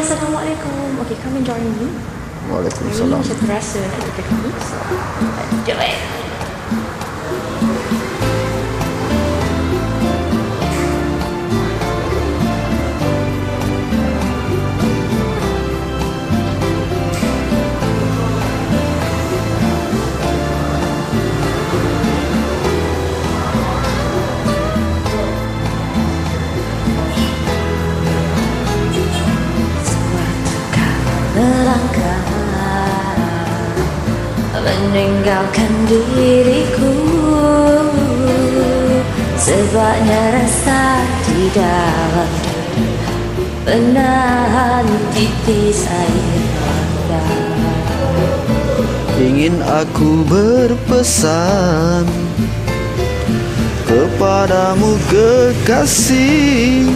Assalamualaikum. Okay, come and join me. Waalaikumsalam. Macam terasa nak kita kini. Jom. Melangkah meninggalkan diriku, sebabnya rasa di dalam menahan titis air mata. Ingin aku berpesan kepadamu kekasih,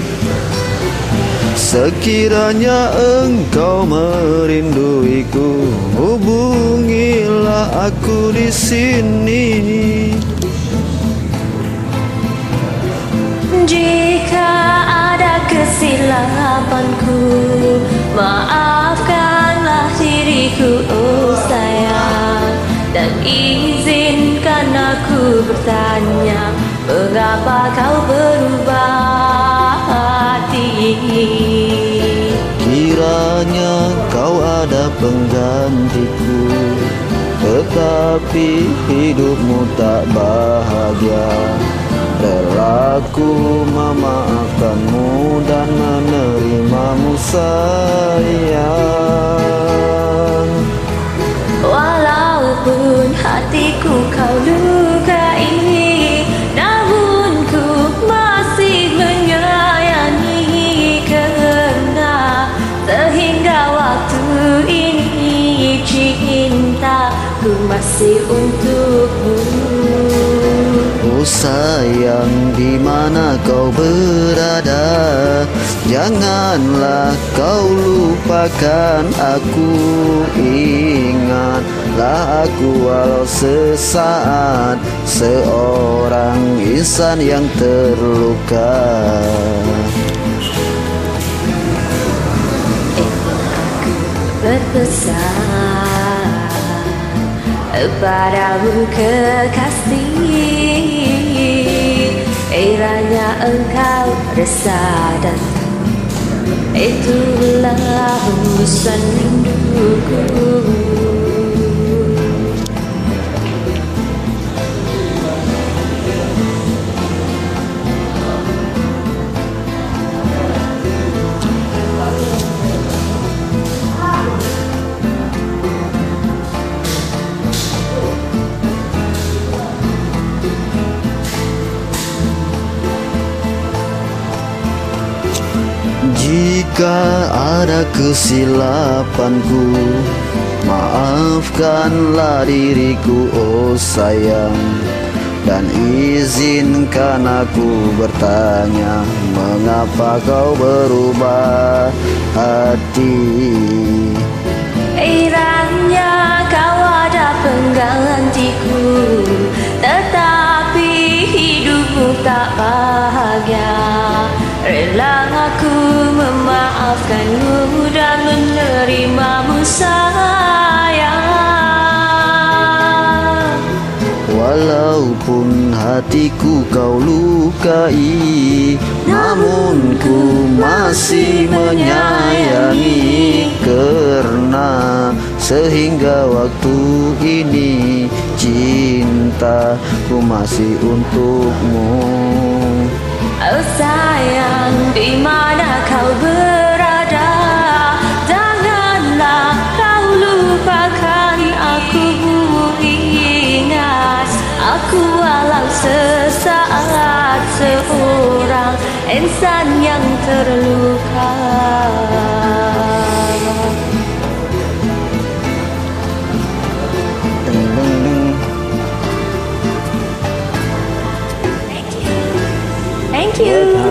sekiranya engkau merinduiku, hubungilah aku di sini. Jika ada kesilapanku, maafkanlah diriku, oh sayang, dan izinkan aku bertanya, mengapa kau berubah hati? Kiranya kau ada penggantiku, tetapi hidupmu tak bahagia. Relaku memaafkanmu dan menerimamu sayang. Walaupun hatiku kau lukai, namun ku masih menyayangi, kerana sehingga waktu ini cintaku masih untukmu. Oh sayang, di mana kau berada? Janganlah kau lupakan aku. Ingatlah aku walau sesaat, seorang insan yang terluka. Berpesan padamu kekasih, kiranya engkau resah dan itulah hembusan rinduku. Jika ada kesilapanku, maafkanlah diriku, oh sayang, dan izinkan aku bertanya, mengapa kau berubah hati? Kiranya kau ada penggantiku, tetapi hidupmu tak bahagia. Rela aku memaafkanmu dan menerimamu sayang. Walaupun hatiku kau lukai, namun ku masih menyayangi, kerana sehingga waktu ini cintaku masih untukmu. Oh sayang, di mana kau berada? Janganlah kau lupakan aku. Ingat aku walau sesaat, seorang insan yang terluka. Thank you.